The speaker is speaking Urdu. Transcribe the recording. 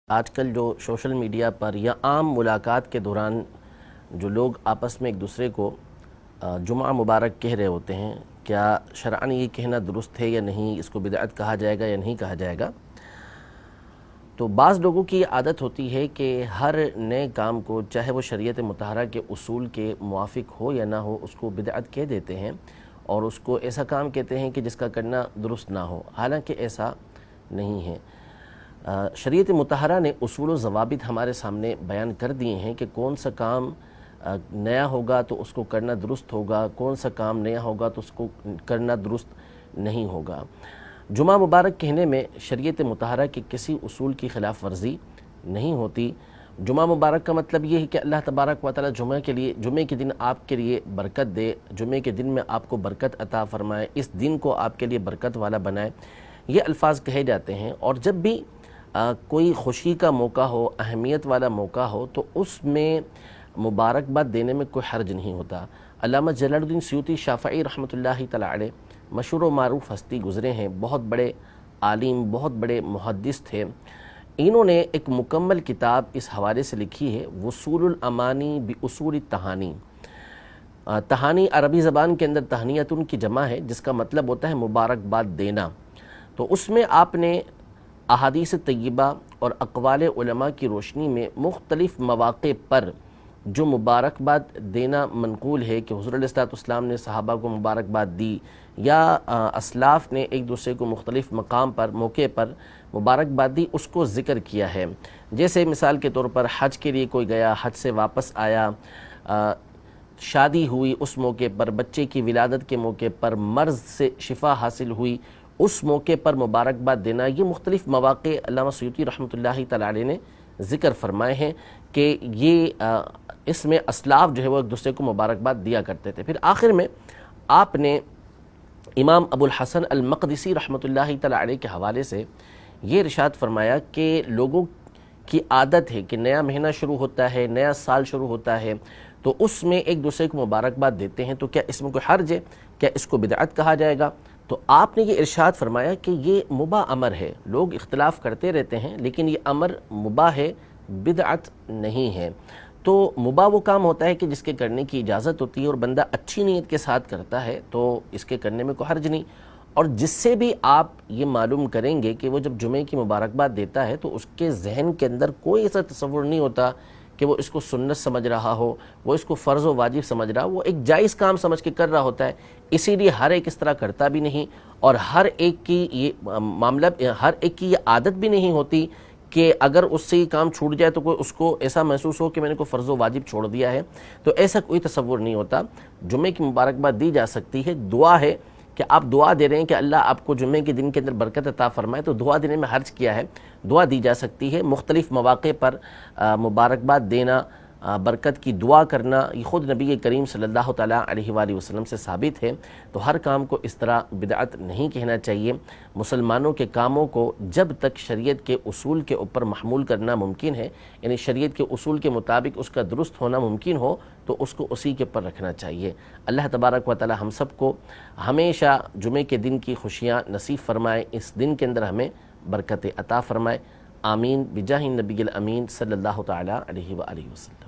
آج کل جو سوشل میڈیا پر یا عام ملاقات کے دوران جو لوگ آپس میں ایک دوسرے کو جمعہ مبارک کہہ رہے ہوتے ہیں، کیا شرعاً یہ کہنا درست ہے یا نہیں؟ اس کو بدعت کہا جائے گا یا نہیں کہا جائے گا؟ تو بعض لوگوں کی عادت ہوتی ہے کہ ہر نئے کام کو، چاہے وہ شریعت مطہرہ کے اصول کے موافق ہو یا نہ ہو، اس کو بدعت کہہ دیتے ہیں اور اس کو ایسا کام کہتے ہیں کہ جس کا کرنا درست نہ ہو، حالانکہ ایسا نہیں ہے۔ شریعت مطہرہ نے اصول و ضوابط ہمارے سامنے بیان کر دیے ہیں کہ کون سا کام نیا ہوگا تو اس کو کرنا درست ہوگا، کون سا کام نیا ہوگا تو اس کو کرنا درست نہیں ہوگا۔ جمعہ مبارک کہنے میں شریعت مطہرہ کے کسی اصول کی خلاف ورزی نہیں ہوتی۔ جمعہ مبارک کا مطلب یہ ہے کہ اللہ تبارک و تعالی جمعے کے دن آپ کے لیے برکت دے، جمعے کے دن میں آپ کو برکت عطا فرمائے، اس دن کو آپ کے لیے برکت والا بنائے، یہ الفاظ کہے جاتے ہیں۔ اور جب بھی کوئی خوشی کا موقع ہو، اہمیت والا موقع ہو، تو اس میں مبارکباد دینے میں کوئی حرج نہیں ہوتا۔ علامہ جلال الدین سیوطی شافعی رحمۃ اللہ تعالی علیہ مشہور و معروف ہستی گزرے ہیں، بہت بڑے عالم، بہت بڑے محدث تھے۔ انہوں نے ایک مکمل کتاب اس حوالے سے لکھی ہے، وصول الامانی باصول التہانی۔ تہانی عربی زبان کے اندر تہنیتن کی جمع ہے، جس کا مطلب ہوتا ہے مبارکباد دینا۔ تو اس میں آپ نے احادیث طیبہ اور اقوال علماء کی روشنی میں مختلف مواقع پر جو مبارکباد دینا منقول ہے کہ حضور علیہ السلام نے صحابہ کو مبارکباد دی یا اسلاف نے ایک دوسرے کو مختلف مقام پر، موقع پر مبارکباد دی، اس کو ذکر کیا ہے۔ جیسے مثال کے طور پر حج کے لیے کوئی گیا، حج سے واپس آیا، شادی ہوئی اس موقع پر، بچے کی ولادت کے موقع پر، مرض سے شفا حاصل ہوئی، اس موقع پر مبارکباد دینا، یہ مختلف مواقع علامہ سیوطی رحمۃ اللہ تعالی علیہ نے ذکر فرمائے ہیں کہ یہ اس میں اسلاف جو ہے وہ ایک دوسرے کو مبارکباد دیا کرتے تھے۔ پھر آخر میں آپ نے امام ابو الحسن المقدسی رحمۃ اللہ تعالی علیہ کے حوالے سے یہ ارشاد فرمایا کہ لوگوں کی عادت ہے کہ نیا مہینہ شروع ہوتا ہے، نیا سال شروع ہوتا ہے، تو اس میں ایک دوسرے کو مبارکباد دیتے ہیں، تو کیا اس میں کوئی حرج ہے؟ کیا اس کو بدعت کہا جائے گا؟ تو آپ نے یہ ارشاد فرمایا کہ یہ مباح امر ہے، لوگ اختلاف کرتے رہتے ہیں لیکن یہ امر مباح ہے، بدعت نہیں ہے۔ تو مباح وہ کام ہوتا ہے کہ جس کے کرنے کی اجازت ہوتی ہے اور بندہ اچھی نیت کے ساتھ کرتا ہے تو اس کے کرنے میں کوئی حرج نہیں۔ اور جس سے بھی آپ یہ معلوم کریں گے کہ وہ جب جمعے کی مبارکباد دیتا ہے تو اس کے ذہن کے اندر کوئی ایسا تصور نہیں ہوتا کہ وہ اس کو سنت سمجھ رہا ہو، وہ اس کو فرض و واجب سمجھ رہا ہو، وہ ایک جائز کام سمجھ کے کر رہا ہوتا ہے۔ اسی لیے ہر ایک اس طرح کرتا بھی نہیں، اور ہر ایک کی یہ عادت بھی نہیں ہوتی کہ اگر اس سے یہ کام چھوٹ جائے تو کوئی اس کو ایسا محسوس ہو کہ میں نے کوئی فرض و واجب چھوڑ دیا ہے، تو ایسا کوئی تصور نہیں ہوتا۔ جمعے کی مبارکباد دی جا سکتی ہے، دعا ہے کہ آپ دعا دے رہے ہیں کہ اللہ آپ کو جمعے کے دن کے اندر برکت عطا فرمائے، تو دعا دینے میں حرج کیا ہے؟ دعا دی جا سکتی ہے۔ مختلف مواقع پر مبارکباد دینا، برکت کی دعا کرنا، یہ خود نبی کریم صلی اللہ تعالیٰ علیہ وآلہ وسلم سے ثابت ہے۔ تو ہر کام کو اس طرح بدعت نہیں کہنا چاہیے۔ مسلمانوں کے کاموں کو جب تک شریعت کے اصول کے اوپر محمول کرنا ممکن ہے، یعنی شریعت کے اصول کے مطابق اس کا درست ہونا ممکن ہو، تو اس کو اسی کے اوپر رکھنا چاہیے۔ اللہ تبارک و تعالی ہم سب کو ہمیشہ جمعے کے دن کی خوشیاں نصیب فرمائے، اس دن کے اندر ہمیں برکت عطا فرمائے۔ آمین بجاہ النبی الامین صلی اللہ تعالیٰ علیہ وآلہ وسلم۔